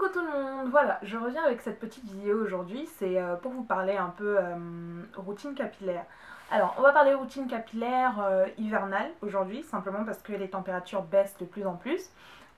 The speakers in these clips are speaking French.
Coucou tout le monde, voilà, je reviens avec cette petite vidéo aujourd'hui, c'est pour vous parler un peu routine capillaire. Alors, on va parler routine capillaire hivernale aujourd'hui, simplement parce que les températures baissent de plus en plus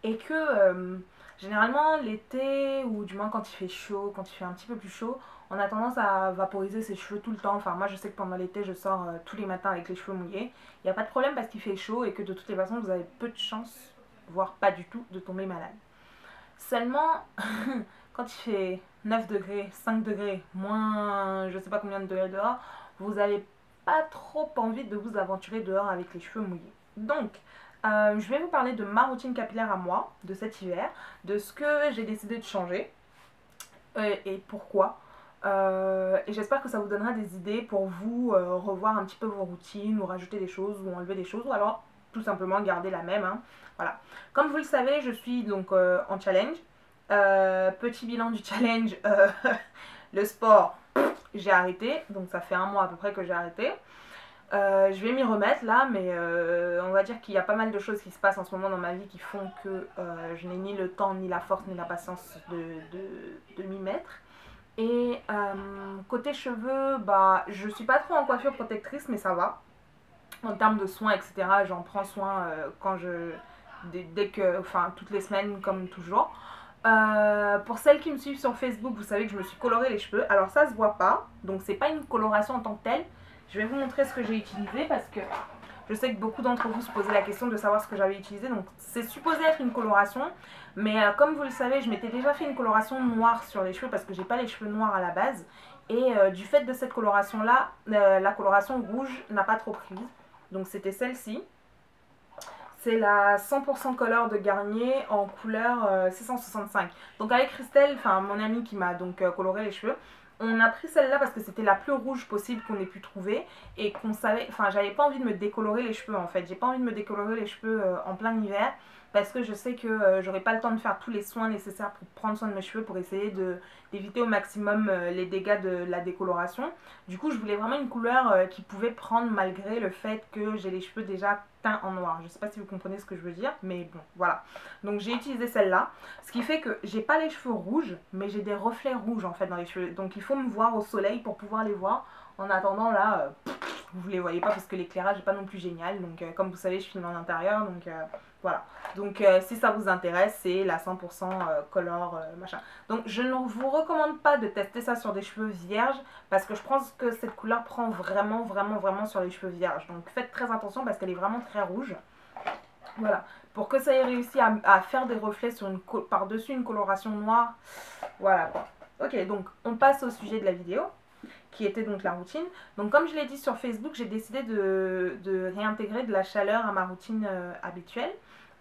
et que généralement l'été, ou du moins quand il fait chaud, quand il fait un petit peu plus chaud, on a tendance à vaporiser ses cheveux tout le temps. Enfin, moi je sais que pendant l'été, je sors tous les matins avec les cheveux mouillés. Il n'y a pas de problème parce qu'il fait chaud et que de toutes les façons, vous avez peu de chances, voire pas du tout, de tomber malade. Seulement, quand il fait 9 degrés, 5 degrés, moins je sais pas combien de degrés dehors, vous n'avez pas trop envie de vous aventurer dehors avec les cheveux mouillés. Donc, je vais vous parler de ma routine capillaire à moi, de cet hiver, de ce que j'ai décidé de changer et pourquoi. Et j'espère que ça vous donnera des idées pour vous revoir un petit peu vos routines, ou rajouter des choses, ou enlever des choses, ou alors tout simplement garder la même, hein. Voilà. Comme vous le savez, je suis donc en challenge. Petit bilan du challenge, le sport, j'ai arrêté, donc ça fait un mois à peu près que j'ai arrêté. Je vais m'y remettre là, mais on va dire qu'il y a pas mal de choses qui se passent en ce moment dans ma vie qui font que je n'ai ni le temps, ni la force, ni la patience de m'y mettre. Et côté cheveux, bah, je suis pas trop en coiffure protectrice, mais ça va. En termes de soins, etc., j'en prends soin quand dès que, enfin, toutes les semaines, comme toujours. Pour celles qui me suivent sur Facebook, vous savez que je me suis coloré les cheveux. Alors ça se voit pas, donc c'est pas une coloration en tant que telle. Je vais vous montrer ce que j'ai utilisé parce que je sais que beaucoup d'entre vous se posaient la question de savoir ce que j'avais utilisé. Donc c'est supposé être une coloration, mais comme vous le savez, je m'étais déjà fait une coloration noire sur les cheveux parce que j'ai pas les cheveux noirs à la base. Et du fait de cette coloration là, la coloration rouge n'a pas trop prise. Donc c'était celle-ci. C'est la 100% Color de Garnier en couleur 665. Donc avec Christelle, enfin mon amie qui m'a donc coloré les cheveux, on a pris celle-là parce que c'était la plus rouge possible qu'on ait pu trouver et qu'on savait, enfin j'avais pas envie de me décolorer les cheveux en fait. J'ai pas envie de me décolorer les cheveux en plein hiver parce que je sais que j'aurais pas le temps de faire tous les soins nécessaires pour prendre soin de mes cheveux, pour essayer d'éviter au maximum les dégâts de la décoloration. Du coup je voulais vraiment une couleur qui pouvait prendre malgré le fait que j'ai les cheveux déjà teints en noir. Je sais pas si vous comprenez ce que je veux dire, mais bon voilà. Donc j'ai utilisé celle-là, ce qui fait que j'ai pas les cheveux rouges, mais j'ai des reflets rouges en fait dans les cheveux. Donc il faut me voir au soleil pour pouvoir les voir. En attendant là, vous les voyez pas parce que l'éclairage n'est pas non plus génial. Donc comme vous savez, je filme en intérieur, donc voilà. Donc si ça vous intéresse, c'est la 100% color machin. Donc je ne vous recommande pas de tester ça sur des cheveux vierges parce que je pense que cette couleur prend vraiment sur les cheveux vierges. Donc faites très attention parce qu'elle est vraiment très rouge. Voilà. Pour que ça ait réussi à faire des reflets sur par-dessus une coloration noire. Voilà quoi. Ok, donc on passe au sujet de la vidéo, qui était donc la routine. Donc comme je l'ai dit sur Facebook, j'ai décidé de réintégrer de la chaleur à ma routine habituelle.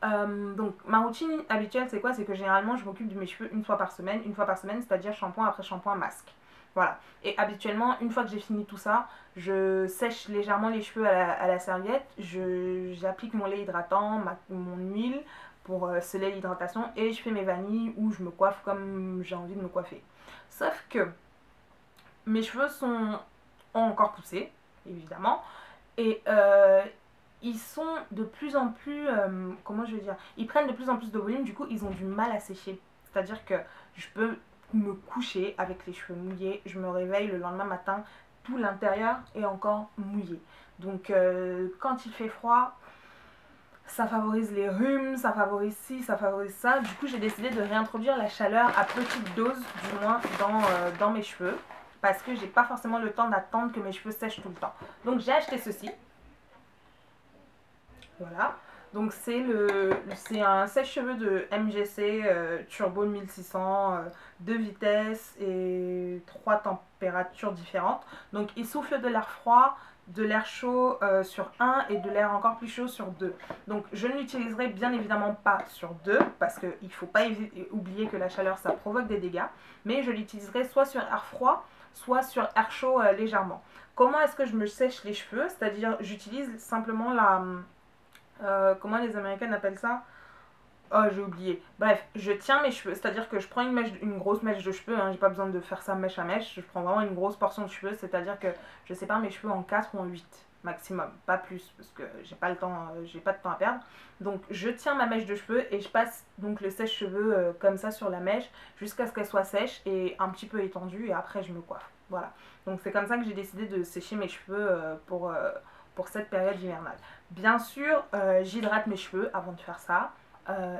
Donc ma routine habituelle c'est quoi? C'est que généralement je m'occupe de mes cheveux une fois par semaine, c'est-à-dire shampoing après shampoing, masque. Voilà. Et habituellement, une fois que j'ai fini tout ça, je sèche légèrement les cheveux à la serviette, j'applique mon lait hydratant, mon huile pour sceller l'hydratation, et je fais mes vanilles ou je me coiffe comme j'ai envie de me coiffer. Sauf que mes cheveux ont encore poussé, évidemment, et ils sont de plus en plus, comment je vais dire, ils prennent de plus en plus de volume, du coup ils ont du mal à sécher. C'est-à-dire que je peux me coucher avec les cheveux mouillés, je me réveille le lendemain matin, tout l'intérieur est encore mouillé. Donc quand il fait froid, ça favorise les rhumes, ça favorise ci, ça favorise ça. Du coup j'ai décidé de réintroduire la chaleur à petite dose, du moins dans mes cheveux, parce que j'ai pas forcément le temps d'attendre que mes cheveux sèchent tout le temps. Donc j'ai acheté ceci. Voilà. Donc c'est un sèche-cheveux de MGC Turbo 1600, 2 vitesses et 3 températures différentes. Donc il souffle de l'air froid, de l'air chaud sur 1 et de l'air encore plus chaud sur 2. Donc je ne l'utiliserai bien évidemment pas sur 2 parce qu'il ne faut pas oublier que la chaleur ça provoque des dégâts. Mais je l'utiliserai soit sur air froid, soit sur air chaud légèrement. Comment est-ce que je me sèche les cheveux? C'est-à-dire j'utilise simplement la... comment les Américaines appellent ça? Oh, j'ai oublié. Bref, je tiens mes cheveux, c'est-à-dire que je prends une grosse mèche de cheveux, hein, j'ai pas besoin de faire ça mèche à mèche, je prends vraiment une grosse portion de cheveux, c'est-à-dire que je sépare mes cheveux en 4 ou en 8. maximum, pas plus, parce que j'ai pas le temps, j'ai pas de temps à perdre. Donc je tiens ma mèche de cheveux et je passe donc le sèche-cheveux comme ça sur la mèche jusqu'à ce qu'elle soit sèche et un petit peu étendue et après je me coiffe. Voilà. Donc c'est comme ça que j'ai décidé de sécher mes cheveux pour cette période hivernale. Bien sûr, j'hydrate mes cheveux avant de faire ça.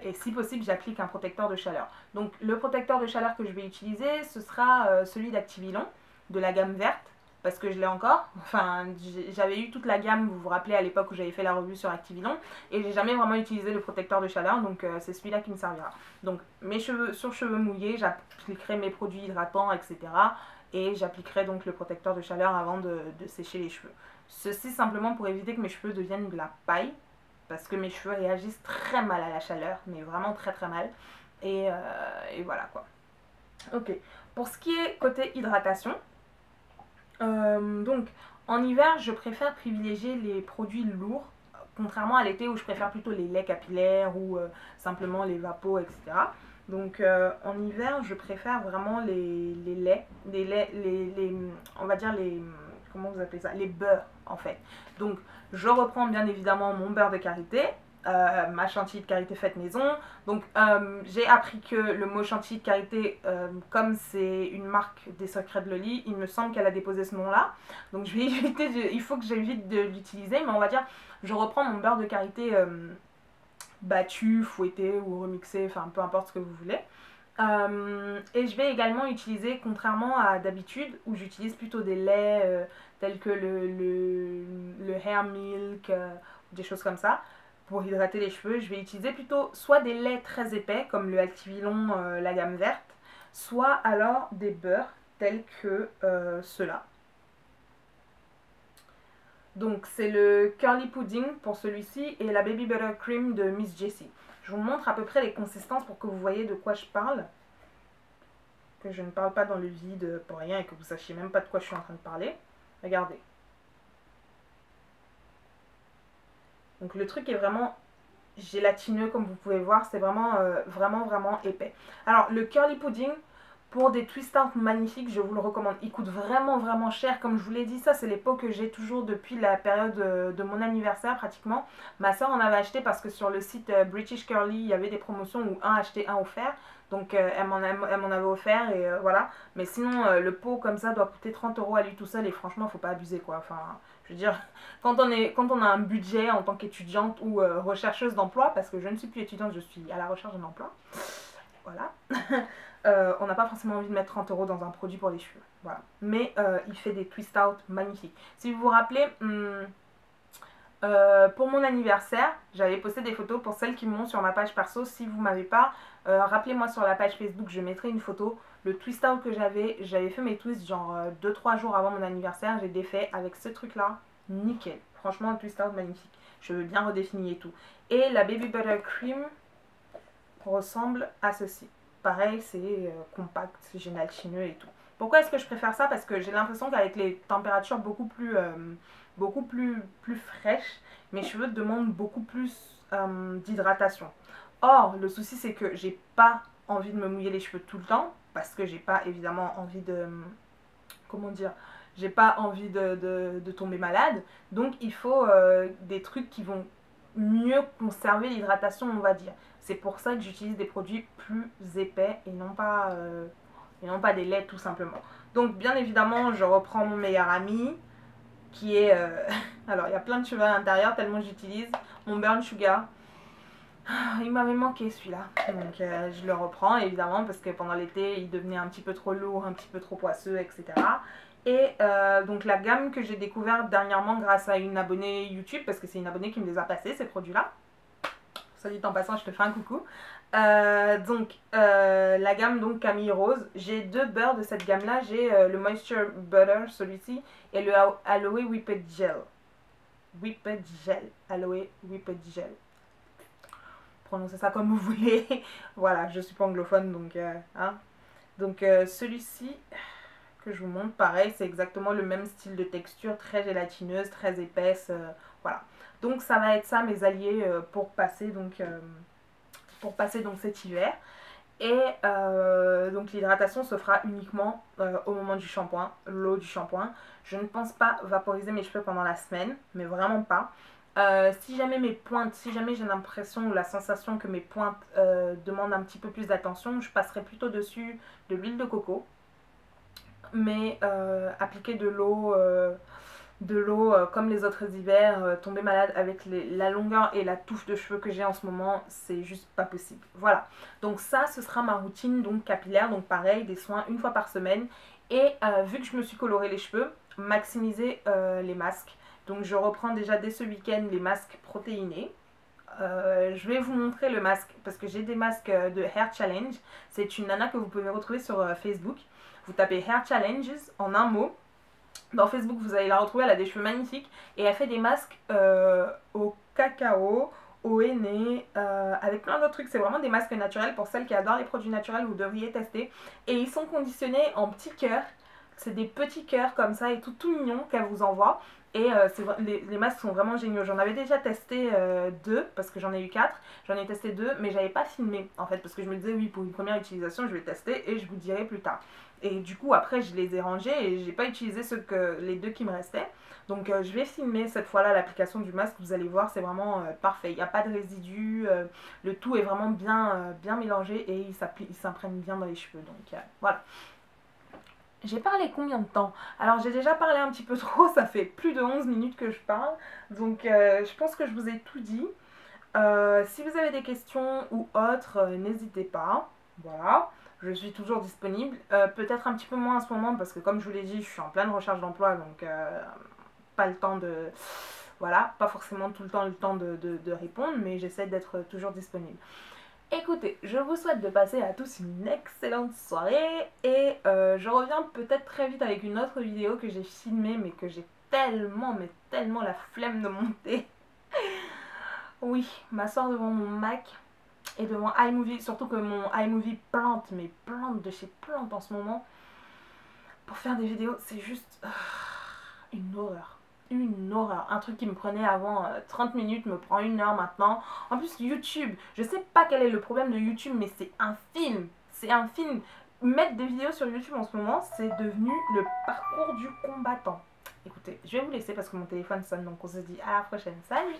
Et si possible, j'applique un protecteur de chaleur. Donc le protecteur de chaleur que je vais utiliser, ce sera celui d'Activilon, de la gamme verte, parce que je l'ai encore. Enfin, j'avais eu toute la gamme, vous vous rappelez, à l'époque où j'avais fait la revue sur Activilon, et j'ai jamais vraiment utilisé le protecteur de chaleur, donc c'est celui-là qui me servira. Donc mes cheveux, sur cheveux mouillés, j'appliquerai mes produits hydratants, etc. Et j'appliquerai donc le protecteur de chaleur avant de sécher les cheveux. Ceci simplement pour éviter que mes cheveux deviennent de la paille, parce que mes cheveux réagissent très mal à la chaleur, mais vraiment très très mal. Et voilà quoi. Ok, pour ce qui est côté hydratation, donc en hiver je préfère privilégier les produits lourds, contrairement à l'été où je préfère plutôt les laits capillaires ou simplement les vapos, etc. Donc en hiver je préfère vraiment les laits, on va dire les, comment vous appelez ça, les beurres en fait. Donc je reprends bien évidemment mon beurre de karité, ma chantilly de karité faite maison. Donc j'ai appris que le mot chantilly de karité, comme c'est une marque des secrets de Loli, il me semble qu'elle a déposé ce nom là. Donc je vais éviter, il faut que j'évite de l'utiliser, mais on va dire je reprends mon beurre de karité battu, fouetté ou remixé, enfin peu importe ce que vous voulez. Et je vais également utiliser, contrairement à d'habitude, où j'utilise plutôt des laits tels que le hair milk, des choses comme ça, pour hydrater les cheveux, je vais utiliser plutôt soit des laits très épais, comme le Activilon, la gamme verte, soit alors des beurres tels que ceux-là. Donc c'est le Curly Pudding pour celui-ci et la Baby Butter Cream de Miss Jessie. Je vous montre à peu près les consistances pour que vous voyez de quoi je parle. Que je ne parle pas dans le vide pour rien et que vous sachiez même pas de quoi je suis en train de parler. Regardez. Donc le truc est vraiment gélatineux comme vous pouvez voir. C'est vraiment, vraiment épais. Alors le Curly Pudding, pour des twist out magnifiques, je vous le recommande. Il coûte vraiment cher. Comme je vous l'ai dit, ça c'est les pots que j'ai toujours depuis la période de mon anniversaire pratiquement. Ma soeur en avait acheté parce que sur le site British Curly, il y avait des promotions où un achetait un offert. Donc elle m'en avait offert et voilà. Mais sinon le pot comme ça doit coûter 30 € à lui tout seul et franchement faut pas abuser quoi. Enfin je veux dire, quand on a un budget en tant qu'étudiante ou rechercheuse d'emploi, parce que je ne suis plus étudiante, je suis à la recherche d'un emploi. Voilà. On n'a pas forcément envie de mettre 30 € dans un produit pour les cheveux. Voilà. Mais il fait des twist out magnifiques. Si vous vous rappelez, pour mon anniversaire, j'avais posté des photos pour celles qui m'ont sur ma page perso. Si vous ne m'avez pas, rappelez-moi sur la page Facebook, je mettrai une photo. Le twist out que j'avais fait mes twists genre 2-3 jours avant mon anniversaire. J'ai défait avec ce truc là, nickel. Franchement, un twist out magnifique. Cheveux bien redéfinis et tout. Et la Baby Butter Cream ressemble à ceci. Pareil, c'est compact, gélatineux et tout. Pourquoi est-ce que je préfère ça? Parce que j'ai l'impression qu'avec les températures beaucoup plus fraîches, mes cheveux demandent beaucoup plus d'hydratation. Or, le souci c'est que j'ai pas envie de me mouiller les cheveux tout le temps, parce que j'ai pas évidemment envie de... comment dire? J'ai pas envie de tomber malade. Donc il faut des trucs qui vont mieux conserver l'hydratation, on va dire. C'est pour ça que j'utilise des produits plus épais et non pas des laits tout simplement. Donc bien évidemment, je reprends mon meilleur ami qui est... alors il y a plein de cheveux à l'intérieur tellement j'utilise. Mon Burn Sugar. Il m'avait manqué celui-là. Donc je le reprends évidemment parce que pendant l'été il devenait un petit peu trop lourd, un petit peu trop poisseux, etc. Et donc la gamme que j'ai découverte dernièrement grâce à une abonnée YouTube, parce que c'est une abonnée qui me les a passés ces produits-là. Ça dit en passant, je te fais un coucou. Donc la gamme donc Camille Rose. J'ai deux beurres de cette gamme-là. J'ai le Moisture Butter, celui-ci, et le Aloe Whipped Gel. Whipped Gel. Aloe Whipped Gel. Prononcez ça comme vous voulez. Voilà, je suis pas anglophone donc hein. Donc celui-ci que je vous montre, pareil, c'est exactement le même style de texture, très gélatineuse, très épaisse, voilà. Donc ça va être ça mes alliés pour passer donc cet hiver. Et donc l'hydratation se fera uniquement au moment du shampoing, l'eau du shampoing. Je ne pense pas vaporiser mes cheveux pendant la semaine, mais vraiment pas. Si jamais mes pointes, si jamais j'ai l'impression ou la sensation que mes pointes demandent un petit peu plus d'attention, je passerai plutôt dessus de l'huile de coco, mais appliquer de l'eau comme les autres hivers, tomber malade avec la longueur et la touffe de cheveux que j'ai en ce moment, c'est juste pas possible. Voilà, donc ça ce sera ma routine donc capillaire, donc pareil, des soins une fois par semaine. Et vu que je me suis coloré les cheveux, maximiser les masques. Donc je reprends déjà dès ce week-end les masques protéinés. Je vais vous montrer le masque parce que j'ai des masques de Hair Challenge. C'est une nana que vous pouvez retrouver sur Facebook. Vous tapez Hair Challenges en un mot. Dans Facebook, vous allez la retrouver, elle a des cheveux magnifiques et elle fait des masques au cacao, au henné, avec plein d'autres trucs. C'est vraiment des masques naturels. Pour celles qui adorent les produits naturels, vous devriez tester. Et ils sont conditionnés en petits cœurs. C'est des petits cœurs comme ça et tout mignon qu'elle vous envoie. Et les masques sont vraiment géniaux. J'en avais déjà testé deux parce que j'en ai eu quatre. J'en ai testé deux, mais j'avais pas filmé en fait parce que je me disais oui, pour une première utilisation, je vais tester et je vous dirai plus tard. Et du coup, après, je les ai rangés et j'ai pas utilisé les deux qui me restaient. Donc, je vais filmer cette fois-là l'application du masque. Vous allez voir, c'est vraiment parfait. Il n'y a pas de résidus. Le tout est vraiment bien mélangé et il s'imprègne bien dans les cheveux. Donc, voilà. J'ai parlé combien de temps? Alors j'ai déjà parlé un petit peu trop, ça fait plus de 11 minutes que je parle, donc je pense que je vous ai tout dit. Si vous avez des questions ou autres, n'hésitez pas, voilà, je suis toujours disponible. Peut-être un petit peu moins en ce moment parce que comme je vous l'ai dit, je suis en pleine recherche d'emploi, donc pas le temps de... Voilà, pas forcément tout le temps de répondre, mais j'essaie d'être toujours disponible. Écoutez, je vous souhaite de passer à tous une excellente soirée et je reviens peut-être très vite avec une autre vidéo que j'ai filmée mais que j'ai mais tellement la flemme de monter. Oui, m'asseoir devant mon Mac et devant iMovie, surtout que mon iMovie plante, mais plante de chez plante en ce moment. Pour faire des vidéos, c'est juste une horreur. Une horreur. Un truc qui me prenait avant 30 minutes me prend 1 heure maintenant. En plus, YouTube, je sais pas quel est le problème de YouTube, mais c'est un film. C'est un film. Mettre des vidéos sur YouTube en ce moment, c'est devenu le parcours du combattant. Écoutez, je vais vous laisser parce que mon téléphone sonne, donc on se dit à la prochaine. Salut!